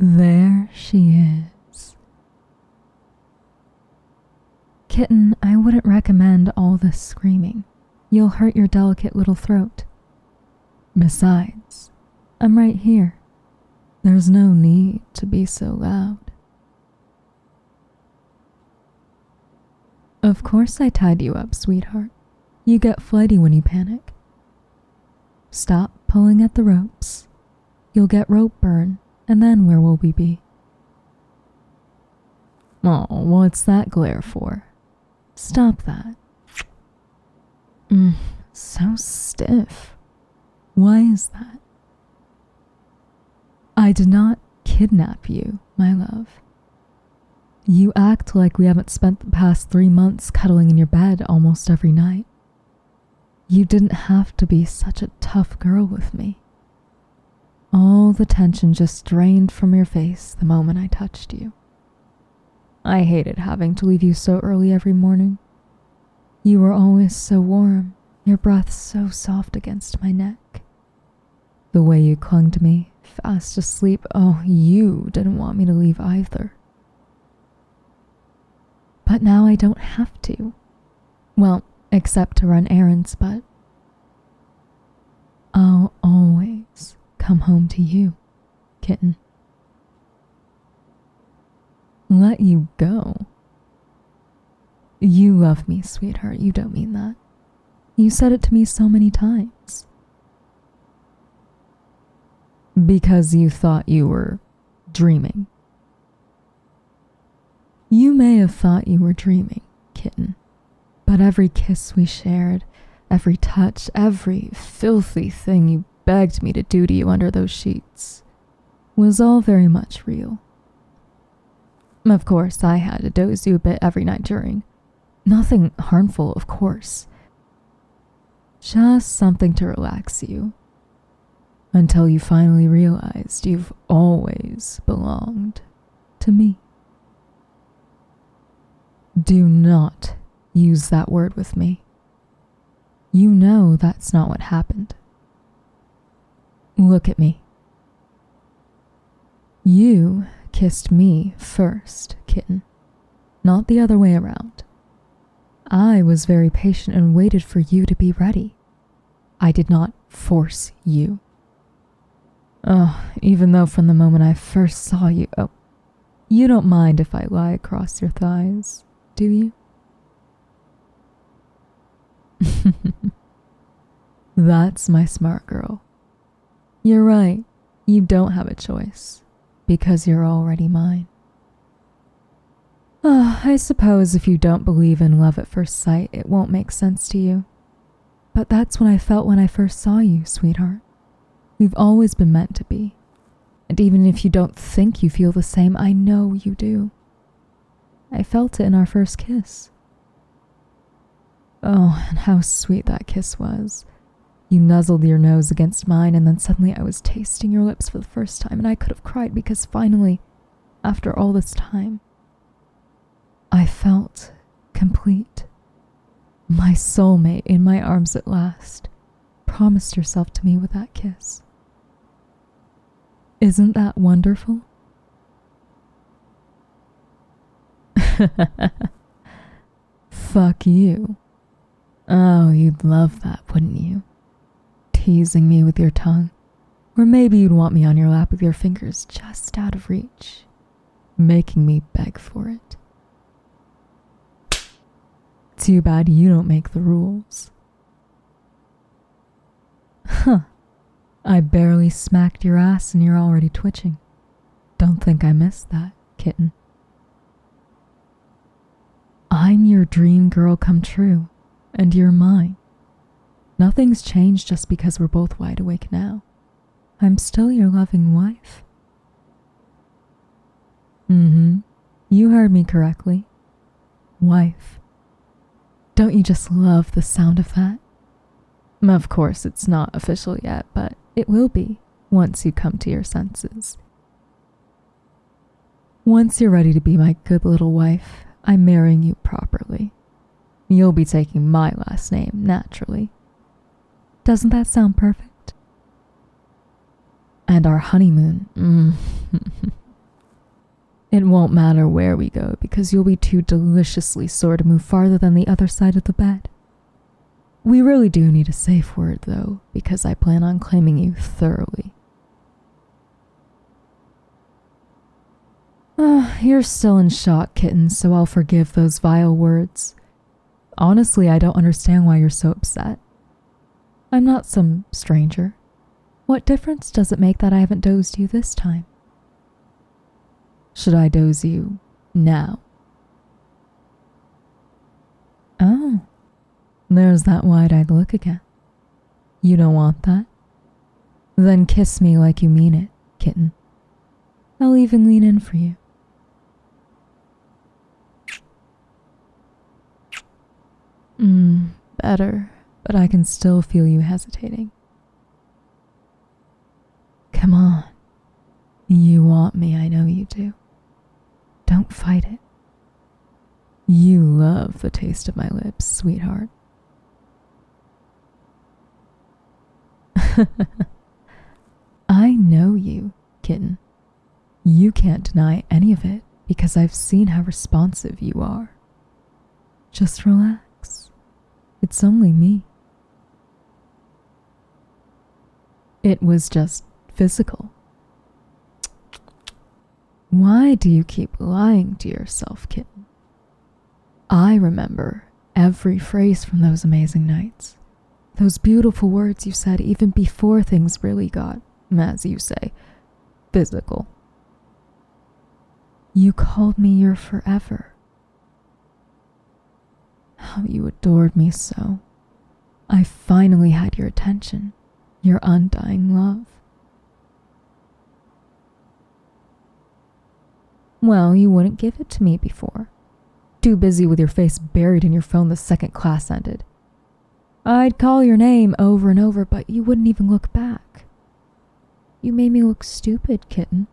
There she is. Kitten, I wouldn't recommend all this screaming. You'll hurt your delicate little throat. Besides, I'm right here. There's no need to be so loud. Of course I tied you up, sweetheart. You get flighty when you panic. Stop pulling at the ropes. You'll get rope burn, and then where will we be? Oh, what's that glare for? Stop that. So stiff. Why is that? I did not kidnap you, my love. You act like we haven't spent the past 3 months cuddling in your bed almost every night. You didn't have to be such a tough girl with me. All the tension just drained from your face the moment I touched you. I hated having to leave you so early every morning. You were always so warm, your breath so soft against my neck. The way you clung to me, fast asleep, oh, you didn't want me to leave either. But now I don't have to. Well, except to run errands, but I'll always come home to you, kitten. Let you go? You love me, sweetheart. You don't mean that. You said it to me so many times. Because you thought you were dreaming. You may have thought you were dreaming, kitten, but every kiss we shared, every touch, every filthy thing you begged me to do to you under those sheets was all very much real. Of course, I had to doze you a bit every night during. Nothing harmful, of course. Just something to relax you. Until you finally realized you've always belonged to me. Do not use that word with me. You know that's not what happened. Look at me. You kissed me first, kitten, not the other way around. I was very patient and waited for you to be ready. I did not force you. Oh, even though from the moment I first saw you, you don't mind if I lie across your thighs, do you? That's my smart girl. You're right, you don't have a choice, because you're already mine. I suppose if you don't believe in love at first sight, it won't make sense to you. But that's what I felt when I first saw you, sweetheart. We've always been meant to be. And even if you don't think you feel the same, I know you do. I felt it in our first kiss. Oh, and how sweet that kiss was. You nuzzled your nose against mine, and then suddenly I was tasting your lips for the first time, and I could have cried because finally, after all this time, I felt complete. My soulmate in my arms at last promised herself to me with that kiss. Isn't that wonderful? Fuck you. Oh, you'd love that, wouldn't you? Teasing me with your tongue. Or maybe you'd want me on your lap with your fingers just out of reach, making me beg for it. Too bad you don't make the rules. Huh. I barely smacked your ass and you're already twitching. Don't think I missed that, kitten. I'm your dream girl come true, and you're mine. Nothing's changed just because we're both wide awake now. I'm still your loving wife. You heard me correctly. Wife. Don't you just love the sound of that? Of course, it's not official yet, but it will be once you come to your senses. Once you're ready to be my good little wife, I'm marrying you properly. You'll be taking my last name, naturally. Doesn't that sound perfect? And our honeymoon, It won't matter where we go because you'll be too deliciously sore to move farther than the other side of the bed. We really do need a safe word, though, because I plan on claiming you thoroughly. You're still in shock, kitten, so I'll forgive those vile words. Honestly, I don't understand why you're so upset. I'm not some stranger. What difference does it make that I haven't dozed you this time? Should I doze you now? Oh, there's that wide-eyed look again. You don't want that? Then kiss me like you mean it, kitten. I'll even lean in for you. Better, but I can still feel you hesitating. Come on. You want me, I know you do. Don't fight it. You love the taste of my lips, sweetheart. I know you, kitten. You can't deny any of it because I've seen how responsive you are. Just relax. It's only me. It was just physical. Why do you keep lying to yourself, kitten? I remember every phrase from those amazing nights. Those beautiful words you said even before things really got, as you say, physical. You called me your forever. How you adored me so. I finally had your attention, your undying love. Well, you wouldn't give it to me before. Too busy with your face buried in your phone the second class ended. I'd call your name over and over, but you wouldn't even look back. You made me look stupid, kitten.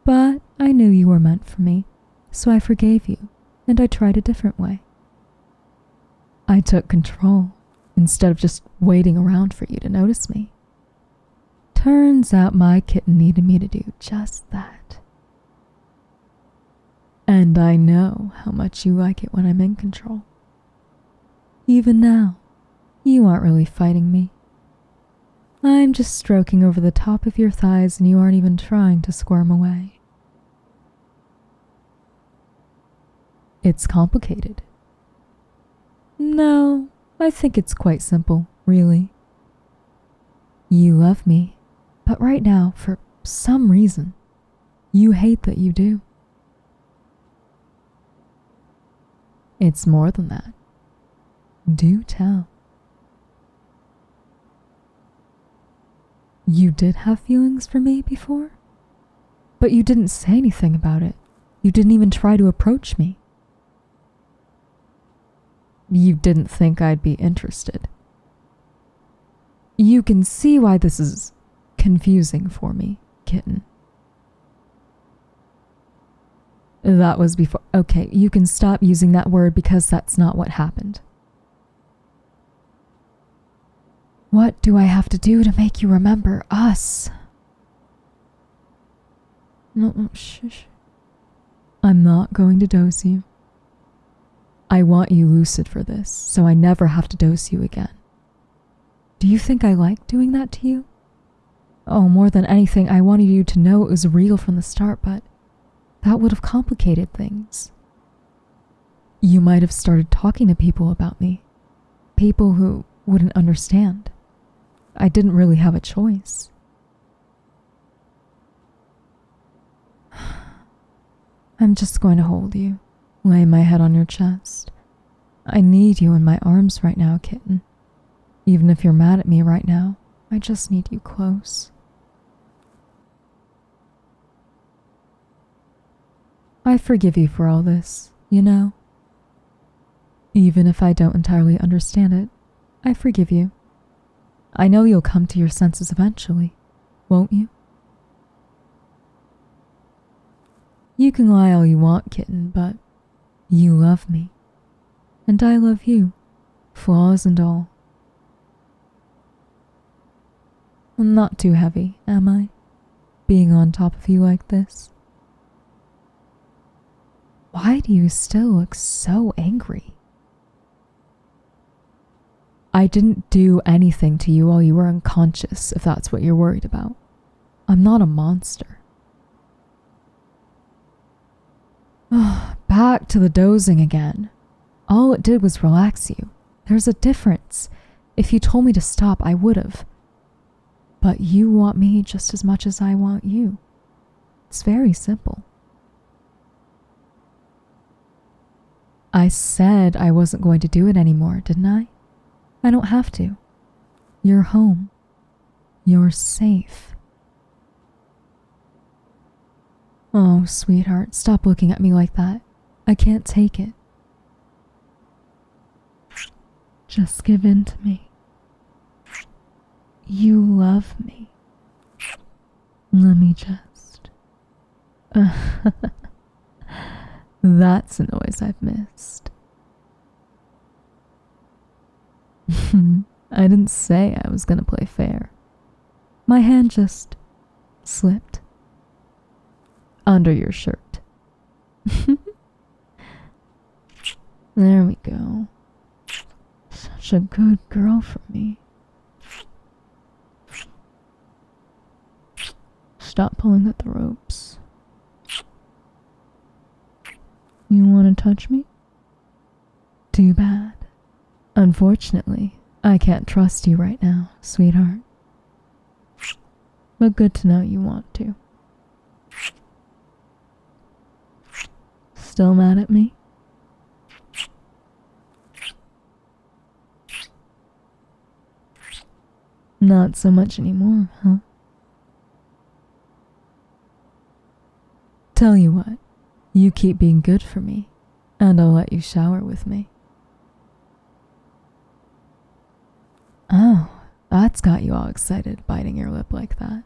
But I knew you were meant for me, so I forgave you, and I tried a different way. I took control, instead of just waiting around for you to notice me. Turns out my kitten needed me to do just that. And I know how much you like it when I'm in control. Even now, you aren't really fighting me. I'm just stroking over the top of your thighs and you aren't even trying to squirm away. It's complicated. No, I think it's quite simple, really. You love me, but right now, for some reason, you hate that you do. It's more than that. Do tell. You did have feelings for me before? But you didn't say anything about it. You didn't even try to approach me. You didn't think I'd be interested. You can see why this is confusing for me, kitten. That was before. Okay, you can stop using that word because that's not what happened. What do I have to do to make you remember us? No, shh. I'm not going to dose you. I want you lucid for this, so I never have to dose you again. Do you think I like doing that to you? Oh, more than anything, I wanted you to know it was real from the start, but that would have complicated things. You might have started talking to people about me. People who wouldn't understand. I didn't really have a choice. I'm just going to hold you, lay my head on your chest. I need you in my arms right now, kitten. Even if you're mad at me right now, I just need you close. I forgive you for all this, you know. Even if I don't entirely understand it, I forgive you. I know you'll come to your senses eventually, won't you? You can lie all you want, kitten, but you love me. And I love you, flaws and all. I'm not too heavy, am I? Being on top of you like this? Why do you still look so angry? I didn't do anything to you while you were unconscious, if that's what you're worried about. I'm not a monster. Back to the dozing again. All it did was relax you. There's a difference. If you told me to stop, I would've. But you want me just as much as I want you. It's very simple. I said I wasn't going to do it anymore, didn't I? I don't have to. You're home. You're safe. Oh, sweetheart, stop looking at me like that. I can't take it. Just give in to me. You love me. Let me just... That's a noise I've missed. I didn't say I was gonna play fair. My hand just slipped under your shirt. There we go. Such a good girl for me. Stop pulling at the ropes. You want to touch me? Too bad. Unfortunately, I can't trust you right now, sweetheart. But good to know you want to. Still mad at me? Not so much anymore, huh? Tell you what, you keep being good for me, and I'll let you shower with me. Oh, that's got you all excited, biting your lip like that.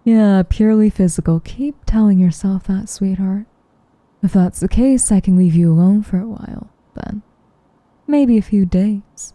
Yeah, purely physical. Keep telling yourself that, sweetheart. If that's the case, I can leave you alone for a while, then. Maybe a few days.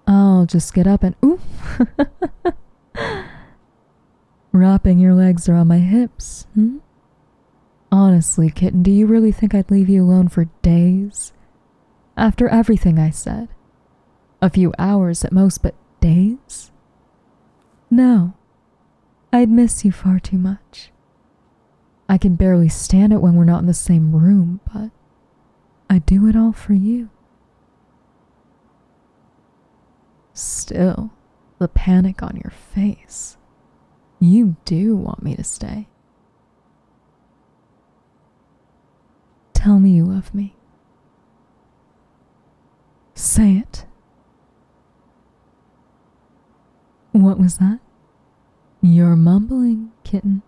I'll just get up and... Ooh! Wrapping your legs around my hips, Honestly, kitten, do you really think I'd leave you alone for days? After everything I said. A few hours at most, but days? No. I'd miss you far too much. I can barely stand it when we're not in the same room, but I do it all for you. Still, the panic on your face. You do want me to stay. Tell me you love me. Say it. What was that? You're mumbling, kitten.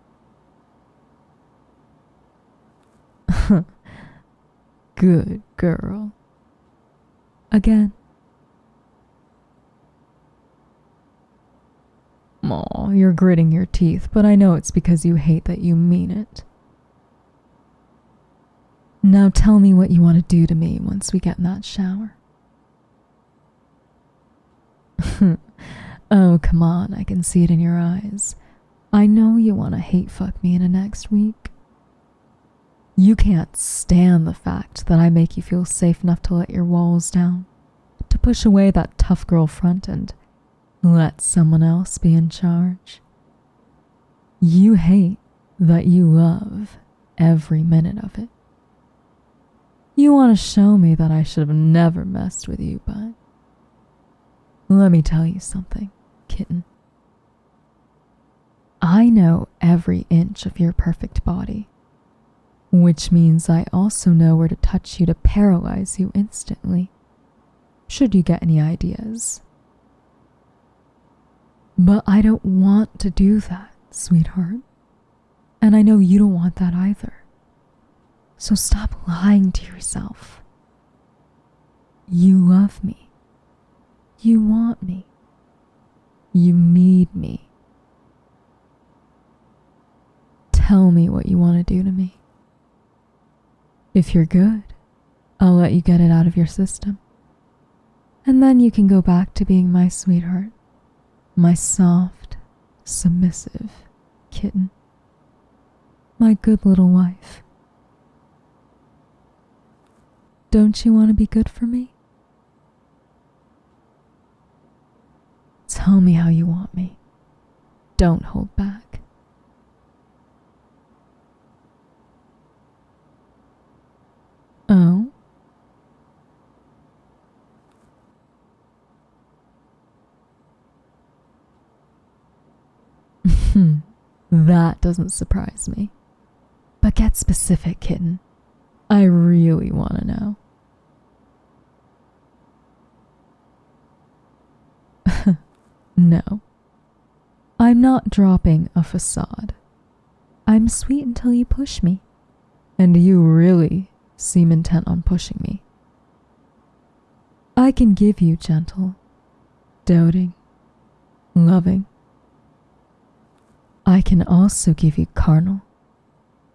Good girl. Again. Aw, you're gritting your teeth, but I know it's because you hate that you mean it. Now tell me what you want to do to me once we get in that shower. Oh, come on, I can see it in your eyes. I know you want to hate fuck me in the next week. You can't stand the fact that I make you feel safe enough to let your walls down, to push away that tough girl front and let someone else be in charge. You hate that you love every minute of it. You want to show me that I should have never messed with you, but let me tell you something, kitten. I know every inch of your perfect body, which means I also know where to touch you to paralyze you instantly, should you get any ideas. But I don't want to do that, sweetheart. And I know you don't want that either. So stop lying to yourself. You love me. You want me. You need me. Tell me what you want to do to me. If you're good, I'll let you get it out of your system. And then you can go back to being my sweetheart. My soft, submissive kitten. my good little wife. Don't you want to be good for me? Tell me how you want me. Don't hold back. Oh? That doesn't surprise me. But get specific, kitten. I really want to know. No. I'm not dropping a facade. I'm sweet until you push me. And you really seem intent on pushing me. I can give you gentle, doting, loving. I can also give you carnal,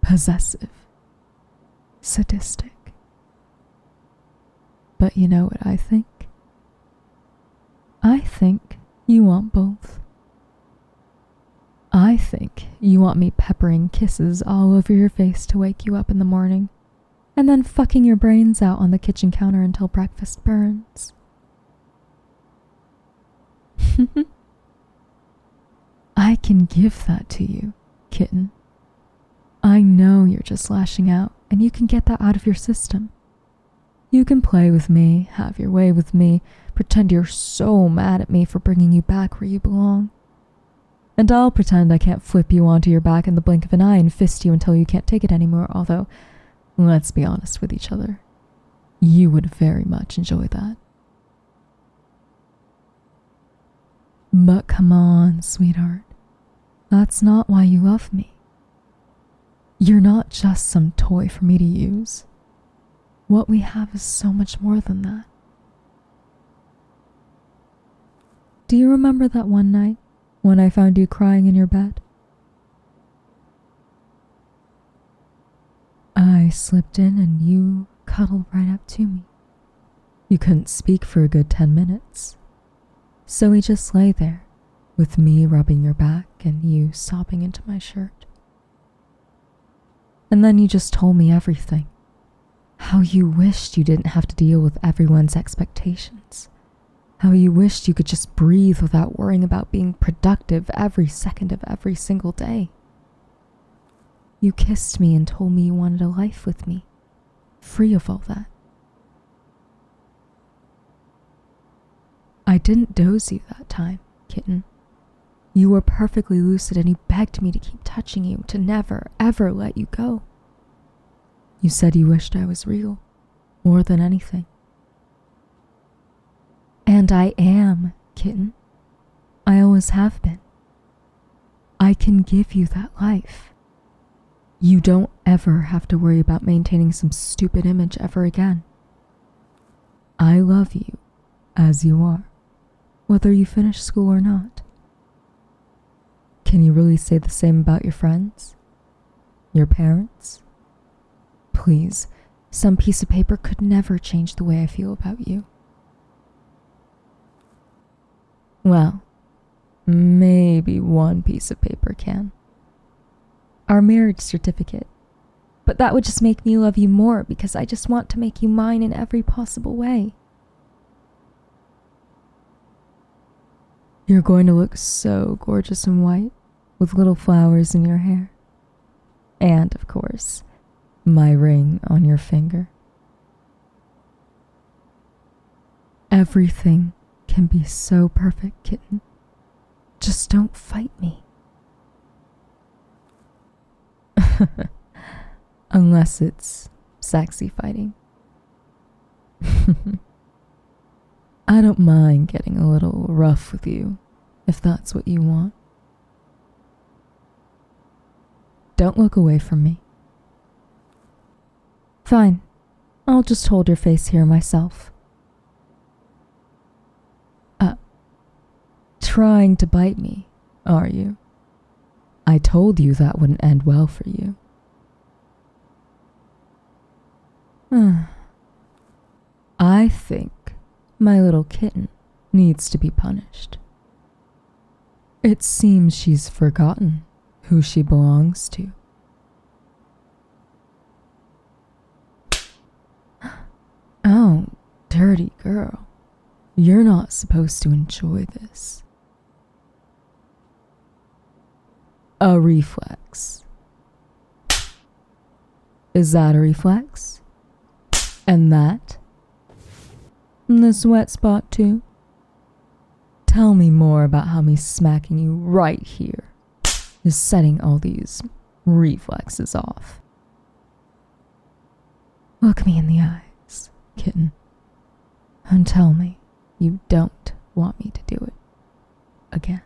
possessive, sadistic. But you know what I think? I think you want both. I think you want me peppering kisses all over your face to wake you up in the morning, and then fucking your brains out on the kitchen counter until breakfast burns. I can give that to you, kitten. I know you're just lashing out, and you can get that out of your system. You can play with me, have your way with me, pretend you're so mad at me for bringing you back where you belong. And I'll pretend I can't flip you onto your back in the blink of an eye and fist you until you can't take it anymore, although, let's be honest with each other. You would very much enjoy that. But come on, sweetheart. That's not why you love me. You're not just some toy for me to use. What we have is so much more than that. Do you remember that one night when I found you crying in your bed? I slipped in and you cuddled right up to me. You couldn't speak for a good 10 minutes. So we just lay there, with me rubbing your back and you sobbing into my shirt. And then you just told me everything. How you wished you didn't have to deal with everyone's expectations. How you wished you could just breathe without worrying about being productive every second of every single day. You kissed me and told me you wanted a life with me, free of all that. I didn't doze you that time, kitten. You were perfectly lucid and you begged me to keep touching you, to never, ever let you go. You said you wished I was real, more than anything. And I am, kitten. I always have been. I can give you that life. You don't ever have to worry about maintaining some stupid image ever again. I love you as you are, whether you finish school or not. Can you really say the same about your friends? Your parents? Please, some piece of paper could never change the way I feel about you. Well, maybe one piece of paper can. Our marriage certificate. But that would just make me love you more because I just want to make you mine in every possible way. You're going to look so gorgeous in white with little flowers in your hair. And, of course, my ring on your finger. Everything can be so perfect, kitten. Just don't fight me. Unless it's sexy fighting. I don't mind getting a little rough with you, if that's what you want. Don't look away from me. Fine, I'll just hold your face here myself. Trying to bite me, are you? I told you that wouldn't end well for you. I think my little kitten needs to be punished. It seems she's forgotten who she belongs to. dirty girl. You're not supposed to enjoy this. A reflex. Is that a reflex? And that? And this wet spot too? Tell me more about how me smacking you right here is setting all these reflexes off. Look me in the eyes, kitten, and tell me you don't want me to do it again.